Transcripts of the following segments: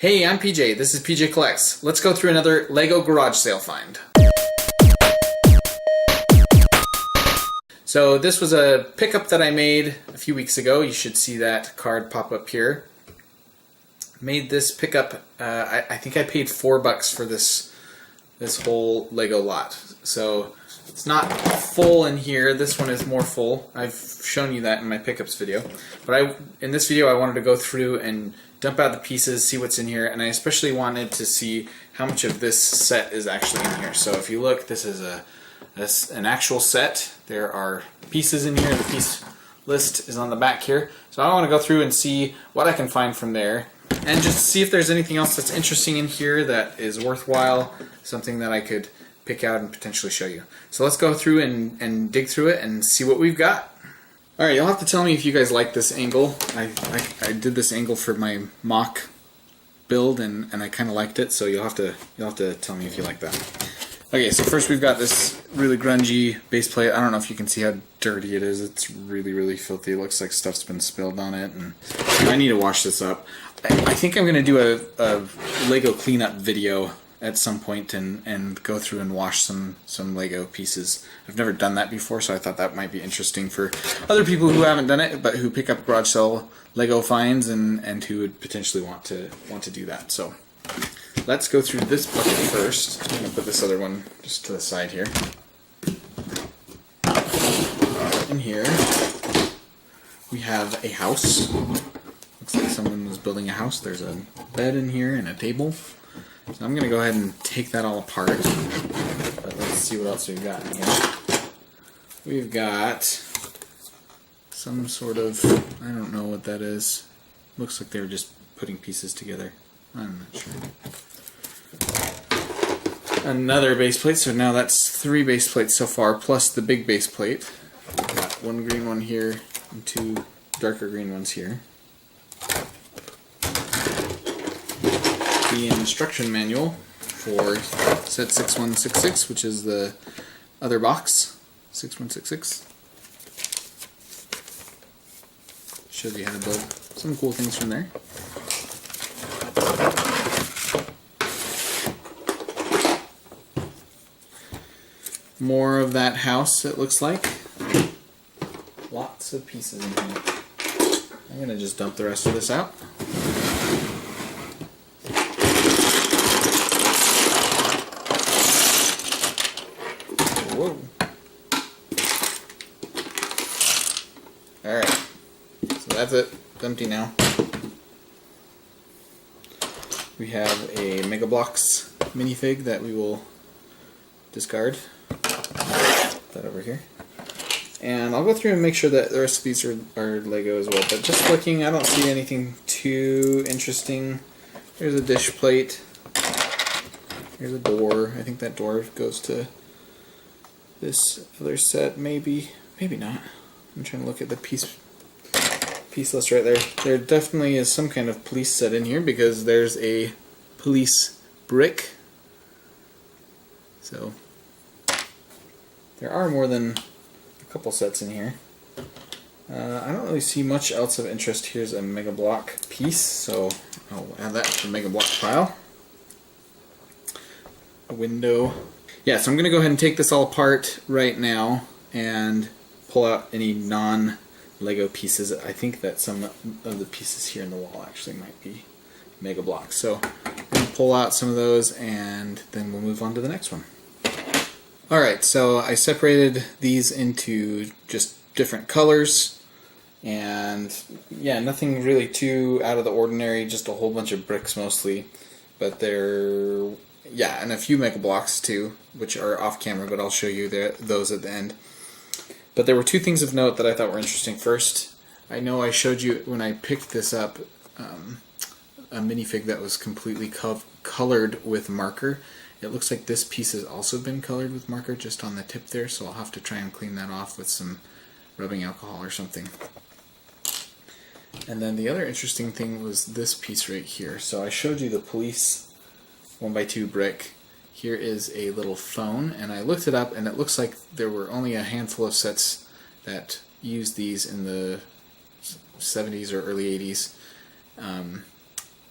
Hey, I'm PJ. This is PJ Collects. Let's go through another LEGO garage sale find. So this was a pickup that I made a few weeks ago. You should see that card pop up here. Made this pickup, I think I paid $4 for this whole LEGO lot. So it's not full in here. This one is more full. I've shown you that in my pickups video. But in this video I wanted to go through and dump out the pieces, see what's in here, and I especially wanted to see how much of this set is actually in here. So if you look, this is an actual set. There are pieces in here. The piece list is on the back here. So I want to go through and see what I can find from there, and just see if there's anything else that's interesting in here that is worthwhile, something that I could pick out and potentially show you. So let's go through and dig through it and see what we've got. Alright, you'll have to tell me if you guys like this angle. I did this angle for my mock build and I kind of liked it, so you'll have to tell me if you like that. Okay, so first we've got this really grungy base plate. I don't know if you can see how dirty it is. It's really filthy. It looks like stuff's been spilled on it, and I need to wash this up. I think I'm going to do a LEGO cleanup video at some point and go through and wash some LEGO pieces. I've never done that before, so I thought that might be interesting for other people who haven't done it, but who pick up garage sale LEGO finds and who would potentially want to do that. So let's go through this bucket first. I'm going to put this other one just to the side here. In here we have a house. Looks like someone was building a house. There's a bed in here and a table. So I'm going to go ahead and take that all apart. But let's see what else we've got in here. We've got some sort of, I don't know what that is. Looks like they were just putting pieces together. I'm not sure. Another base plate, so now that's 3 base plates so far, plus the big base plate. Got one green one here and 2 darker green ones here. The instruction manual for set 6166, which is the other box, 6166. Shows you how to build some cool things from there. More of that house, it looks like. Lots of pieces in here. I'm going to just dump the rest of this out. Whoa. Alright, so that's it. It's empty now. We have a Mega Bloks minifig that we will discard. Put that over here. And I'll go through and make sure that the rest of these are LEGO as well. But just looking, I don't see anything too interesting. Here's a dish plate. Here's a door. I think that door goes to this other set, maybe not. I'm trying to look at the piece list right there. There definitely is some kind of police set in here because there's a police brick. So there are more than a couple sets in here. I don't really see much else of interest. Here's a Mega Block piece, so I'll add that to the Mega Block pile. A window. Yeah, so I'm going to go ahead and take this all apart right now and pull out any non-LEGO pieces. I think that some of the pieces here in the wall actually might be Mega Bloks. So I'm going to pull out some of those and then we'll move on to the next one. Alright, so I separated these into just different colors, and yeah, nothing really too out of the ordinary, just a whole bunch of bricks mostly, but they're, yeah, and a few Mega Bloks too, which are off camera, but I'll show you those at the end. But there were 2 things of note that I thought were interesting. First, I know I showed you when I picked this up a minifig that was completely colored with marker. It looks like this piece has also been colored with marker just on the tip there, so I'll have to try and clean that off with some rubbing alcohol or something. And then the other interesting thing was this piece right here. So I showed you the police 1x2 brick. Here is a little phone, and I looked it up and it looks like there were only a handful of sets that used these in the 70s or early 80s.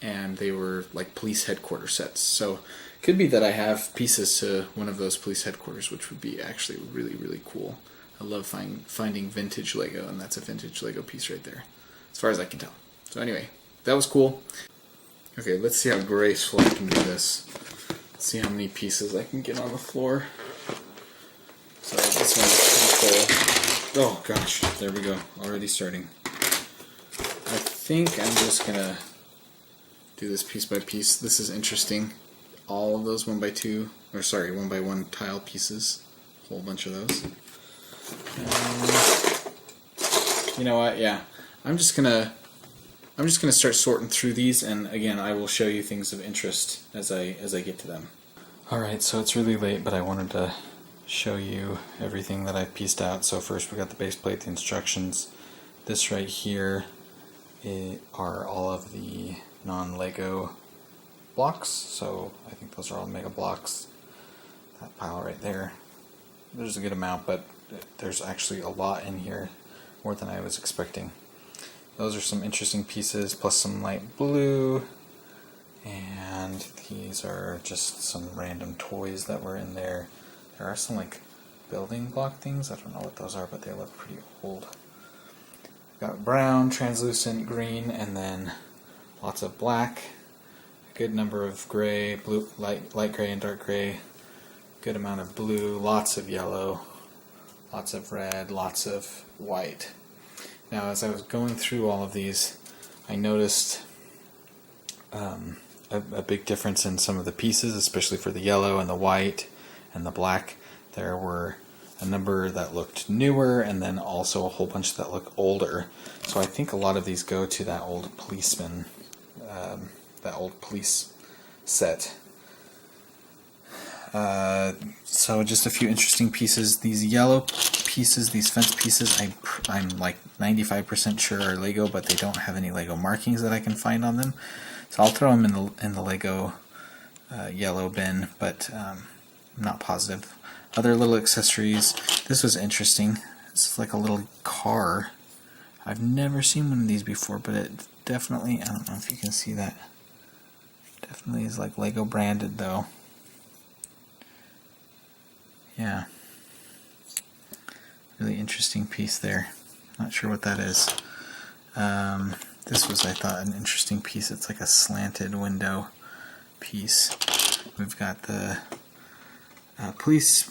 and they were like police headquarters sets. So it could be that I have pieces to one of those police headquarters, which would be actually really, really cool. I love finding vintage Lego, and that's a vintage Lego piece right there, as far as I can tell. So anyway, that was cool. Okay, let's see how graceful I can do this. Let's see how many pieces I can get on the floor. So this one is pretty full. Oh gosh, there we go. Already starting. I think I'm just gonna do this piece by piece. This is interesting. All of those 1x2, or sorry, 1x1 tile pieces. A whole bunch of those. You know what? Yeah, I'm just gonna start sorting through these, and again, I will show you things of interest as I get to them. All right, so it's really late, but I wanted to show you everything that I've pieced out. So first, we got the base plate, the instructions. This right here are all of the non-Lego blocks. So I think those are all Mega blocks. That pile right there. There's a good amount, but there's actually a lot in here, more than I was expecting. Those are some interesting pieces, plus some light blue, and these are just some random toys that were in there. There are some like building block things, I don't know what those are, but they look pretty old. Got brown, translucent, green, and then lots of black, a good number of gray, blue, light gray and dark gray, good amount of blue, lots of yellow, lots of red, lots of white. Now, as I was going through all of these, I noticed a big difference in some of the pieces, especially for the yellow and the white and the black. There were a number that looked newer, and then also a whole bunch that look older. So I think a lot of these go to that old policeman, that old police set. So just a few interesting pieces. These yellow pieces, these fence pieces, I'm like 95% sure are Lego, but they don't have any Lego markings that I can find on them. So I'll throw them in the Lego yellow bin, but I'm not positive. Other little accessories. This was interesting. It's like a little car. I've never seen one of these before, but it definitely, I don't know if you can see that. Definitely is like Lego branded though. Yeah. Really interesting piece there. Not sure what that is. This was, I thought, an interesting piece. It's like a slanted window piece. We've got the police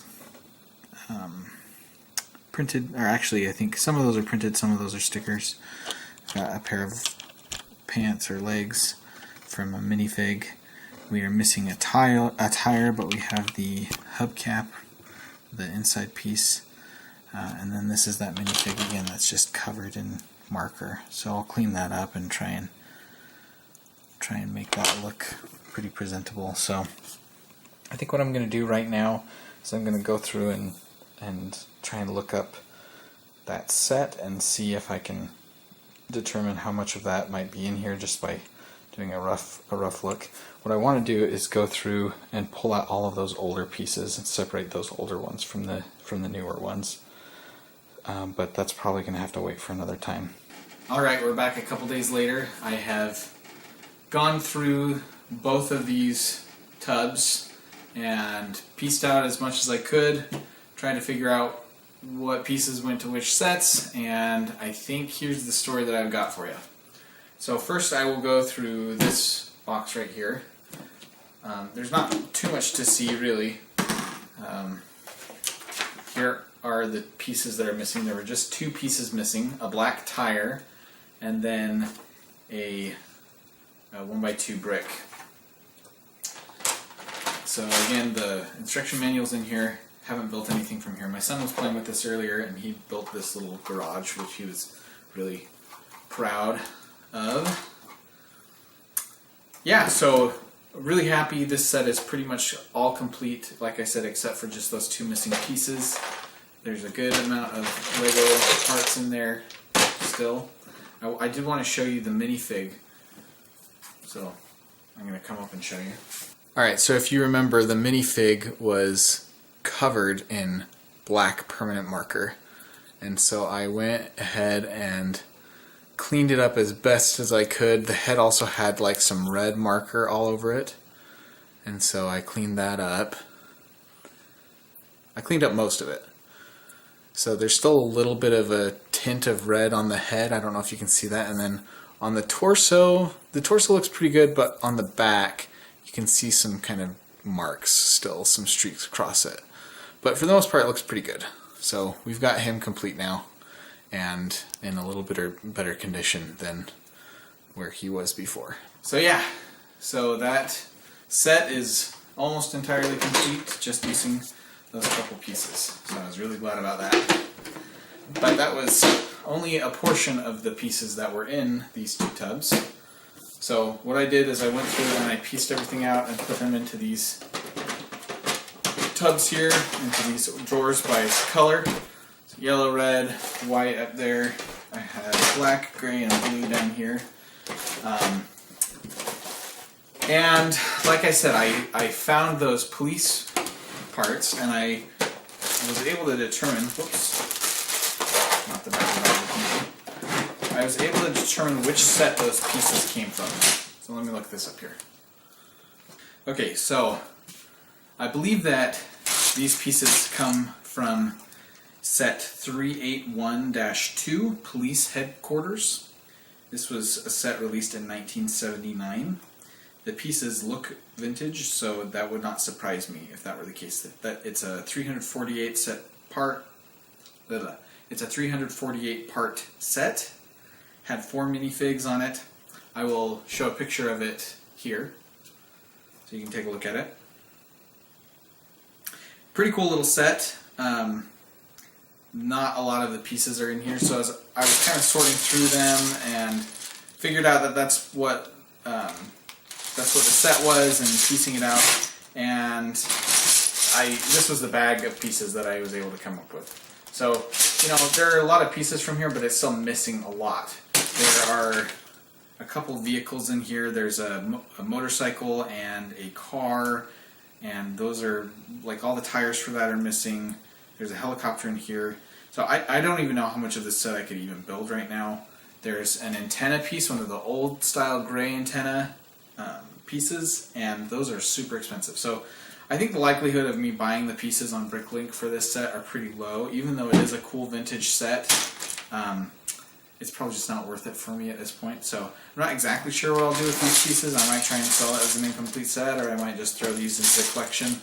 printed, or actually I think some of those are printed, some of those are stickers. Got a pair of pants or legs from a minifig. We are missing a tire, but we have the hubcap, the inside piece. And then this is that minifig again that's just covered in marker. So I'll clean that up and try and make that look pretty presentable. So I think what I'm going to do right now is I'm going to go through and try and look up that set and see if I can determine how much of that might be in here just by doing a rough look. What I want to do is go through and pull out all of those older pieces and separate those older ones from the newer ones. But that's probably going to have to wait for another time. Alright, we're back a couple days later. I have gone through both of these tubs and pieced out as much as I could, trying to figure out what pieces went to which sets, and I think here's the story that I've got for you. So first I will go through this box right here. There's not too much to see really. Here are the pieces that are missing. There were just two pieces missing, a black tire and then a 1x2 brick. So again, the instruction manual's in here. Haven't built anything from here. My son was playing with this earlier and he built this little garage, which he was really proud of. Yeah, so really happy. This set is pretty much all complete, like I said, except for just those two missing pieces. There's a good amount of Lego parts in there still. I did want to show you the minifig, so I'm going to come up and show you. Alright, so if you remember, the minifig was covered in black permanent marker, and so I went ahead and cleaned it up as best as I could. The head also had like some red marker all over it, and so I cleaned that up. I cleaned up most of it. So there's still a little bit of a tint of red on the head. I don't know if you can see that. And then on the torso looks pretty good, but on the back you can see some kind of marks still, some streaks across it. But for the most part it looks pretty good. So we've got him complete now and in a little bit better condition than where he was before. So yeah, so that set is almost entirely complete, just using those couple pieces. So I was really glad about that. But that was only a portion of the pieces that were in these two tubs. So what I did is I went through and I pieced everything out and put them into these tubs here, into these drawers by color. So yellow, red, white up there. I had black, gray, and blue down here. And like I said, I found those police parts, and I was able to determine, not the back. I was able to determine which set those pieces came from. So let me look this up here. Okay, so I believe that these pieces come from set 381-2, Police Headquarters. This was a set released in 1979. The pieces look vintage, so that would not surprise me if that were the case. That it's a 348 set part. It's a 348 part set. Had 4 minifigs on it. I will show a picture of it here, so you can take a look at it. Pretty cool little set. Not a lot of the pieces are in here, so as I was kind of sorting through them and figured out that that's what the set was, and piecing it out, and this was the bag of pieces that I was able to come up with. So, you know, there are a lot of pieces from here, but it's still missing a lot. There are a couple vehicles in here. There's a motorcycle and a car, and those are, like, all the tires for that are missing. There's a helicopter in here. So I don't even know how much of this set I could even build right now. There's an antenna piece, one of the old style gray antenna pieces, and those are super expensive. So I think the likelihood of me buying the pieces on Bricklink for this set are pretty low. Even though it is a cool vintage set, it's probably just not worth it for me at this point. So I'm not exactly sure what I'll do with these pieces. I might try and sell it as an incomplete set, or I might just throw these into the collection.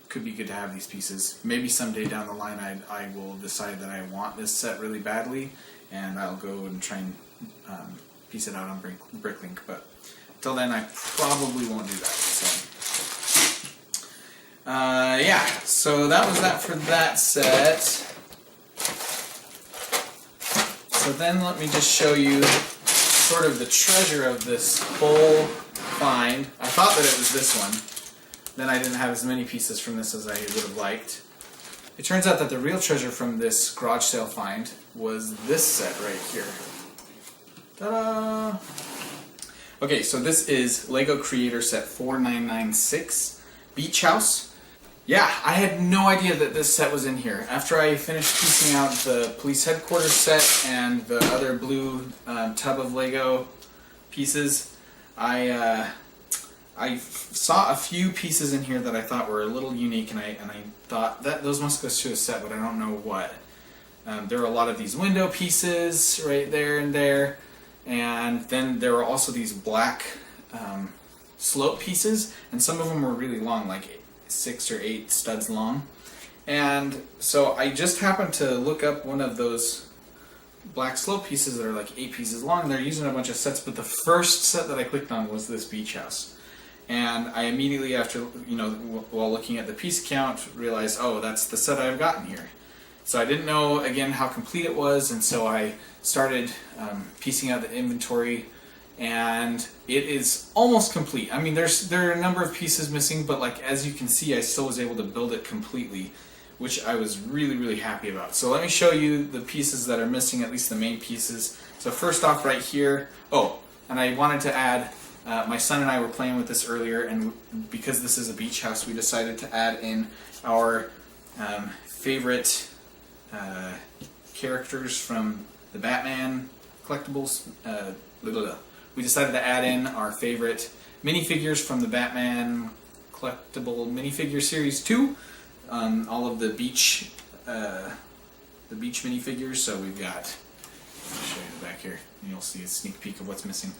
Could be good to have these pieces. Maybe someday down the line I will decide that I want this set really badly, and I'll go and try and piece it out on Bricklink. But until then, I probably won't do that. So yeah, so that was that for that set. So then let me just show you sort of the treasure of this whole find. I thought that it was this one. Then I didn't have as many pieces from this as I would have liked. It turns out that the real treasure from this garage sale find was this set right here. Ta-da! Okay, so this is Lego Creator Set 4996 Beach House. Yeah, I had no idea that this set was in here. After I finished piecing out the Police Headquarters set and the other blue tub of Lego pieces, I saw a few pieces in here that I thought were a little unique, and I thought that those must go to a set, but I don't know what. There were a lot of these window pieces right there and there, and then there were also these black slope pieces, and some of them were really long, like 6 or 8 studs long. And so I just happened to look up one of those black slope pieces that are like 8 pieces long. They're using a bunch of sets, but the first set that I clicked on was this beach house. And I immediately, after, while looking at the piece count, realized, oh, that's the set I've gotten here. So I didn't know, again, how complete it was, and so I started piecing out the inventory, and it is almost complete. I mean, there are a number of pieces missing, but like as you can see, I still was able to build it completely, which I was really, really happy about. So let me show you the pieces that are missing, at least the main pieces. So first off right here, oh, and I wanted to add, my son and I were playing with this earlier, and because this is a beach house, we decided to add in our favorite characters from the Batman collectibles. We decided to add in our favorite minifigures from the Batman collectible minifigure series 2. All of the beach minifigures. So we've got, I'll show you the back here and you'll see a sneak peek of what's missing.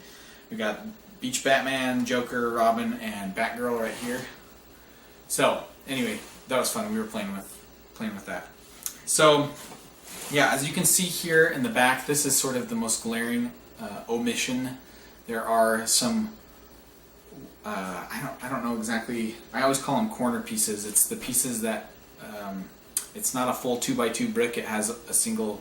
We've got Beach Batman, Joker, Robin, and Batgirl right here. So anyway, that was fun. We were playing with that. So yeah, as you can see here in the back, this is sort of the most glaring omission. There are some I don't know exactly. I always call them corner pieces. It's the pieces that it's not a full 2x2 brick. It has a single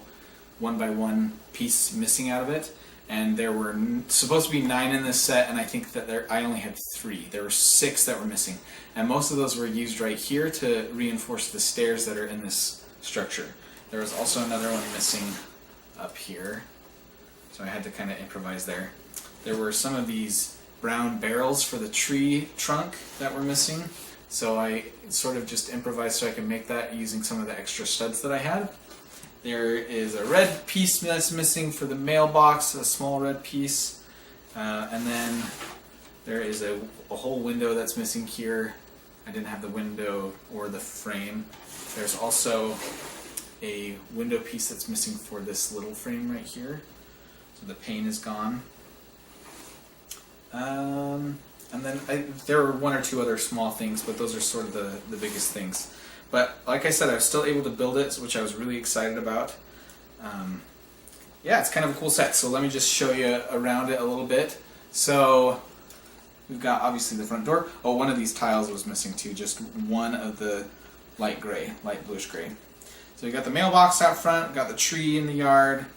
1x1 piece missing out of it. And there were supposed to be 9 in this set, and I think that I only had 3. There were 6 that were missing, and most of those were used right here to reinforce the stairs that are in this structure. There was also another one missing up here, so I had to kind of improvise there. There were some of these brown barrels for the tree trunk that were missing, so I sort of just improvised so I could make that using some of the extra studs that I had. There is a red piece that's missing for the mailbox, a small red piece, and then there is a whole window that's missing here. I didn't have the window or the frame. There's also a window piece that's missing for this little frame right here, so the pane is gone. And then there were 1 or 2 other small things, but those are sort of the biggest things. But like I said, I was still able to build it, which I was really excited about. Yeah, it's kind of a cool set. So let me just show you around it a little bit. So we've got obviously the front door. Oh, one of these tiles was missing too, just one of the light bluish gray. So we got the mailbox out front, got the tree in the yard,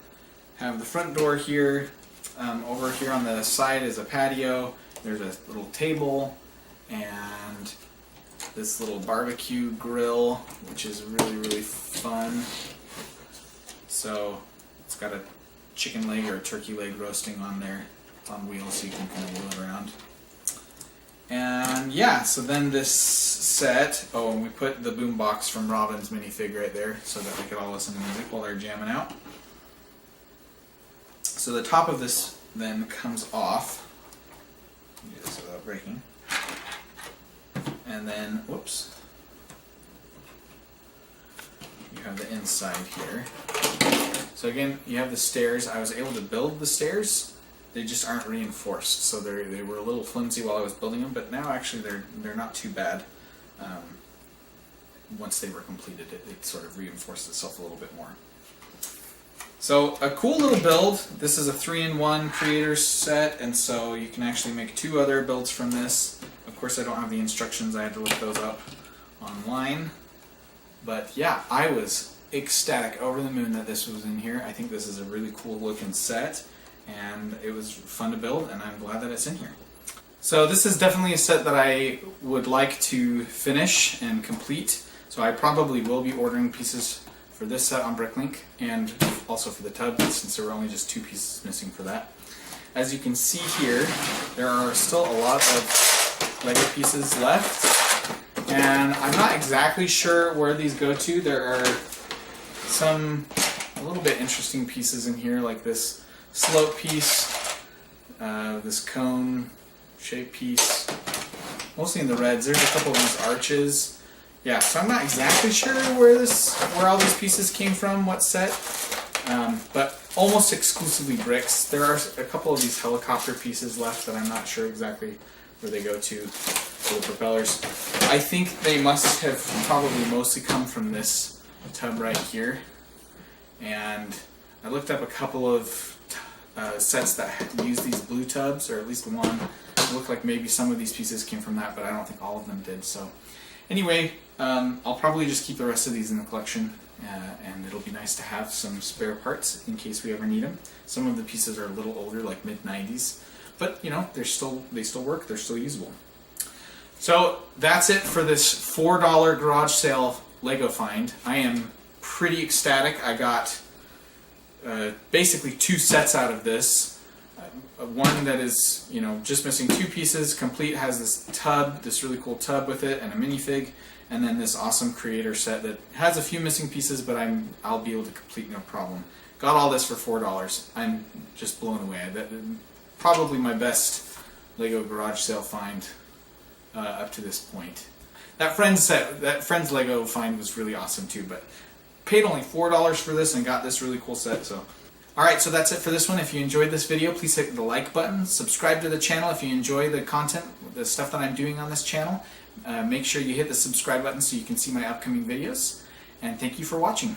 have the front door here. Over here on the side is a patio. There's a little table and this little barbecue grill, which is really, really fun. So it's got a chicken leg or a turkey leg roasting on there. It's on wheels so you can kind of wheel it around. And yeah, so then this set, oh, and we put the boombox from Robin's minifig right there so that we could all listen to music while they're jamming out. So the top of this then comes off. Do this without breaking. And then, whoops, you have the inside here. So again, you have the stairs. I was able to build the stairs. They just aren't reinforced, so they were a little flimsy while I was building them. But now actually they're not too bad. Once they were completed, it sort of reinforced itself a little bit more. So a cool little build. This is a 3-in-1 creator set, and so you can actually make 2 other builds from this. Of course, I don't have the instructions. I had to look those up online. But yeah, I was ecstatic, over the moon that this was in here. I think this is a really cool looking set, and it was fun to build, and I'm glad that it's in here. So this is definitely a set that I would like to finish and complete. So I probably will be ordering pieces for this set on Bricklink, and also for the tub, since there were only just 2 pieces missing for that. As you can see here, there are still a lot of Lego pieces left, and I'm not exactly sure where these go to. There are some a little bit interesting pieces in here, like this slope piece, this cone shape piece, mostly in the reds. There's a couple of these arches. Yeah, so I'm not exactly sure where all these pieces came from, what set, but almost exclusively bricks. There are a couple of these helicopter pieces left that I'm not sure exactly where they go to for the propellers. I think they must have probably mostly come from this tub right here, and I looked up a couple of sets that use these blue tubs, or at least one. It looked like maybe some of these pieces came from that, but I don't think all of them did. So anyway, I'll probably just keep the rest of these in the collection, and it'll be nice to have some spare parts in case we ever need them. Some of the pieces are a little older, like mid-90s, but you know, they still work, they're still usable. So that's it for this $4 garage sale Lego find. I am pretty ecstatic. I got basically 2 sets out of this. One that is, you know, just missing 2 pieces, complete, has this tub, this really cool tub with it, and a minifig, and then this awesome creator set that has a few missing pieces, but I'll be able to complete no problem. got all this for $4. I'm just blown away. That probably my best Lego garage sale find up to this point. That friend's Lego find was really awesome too, but paid only $4 for this and got this really cool set. So, alright, so that's it for this one. If you enjoyed this video, please hit the like button. Subscribe to the channel if you enjoy the content, the stuff that I'm doing on this channel. Make sure you hit the subscribe button so you can see my upcoming videos. And thank you for watching.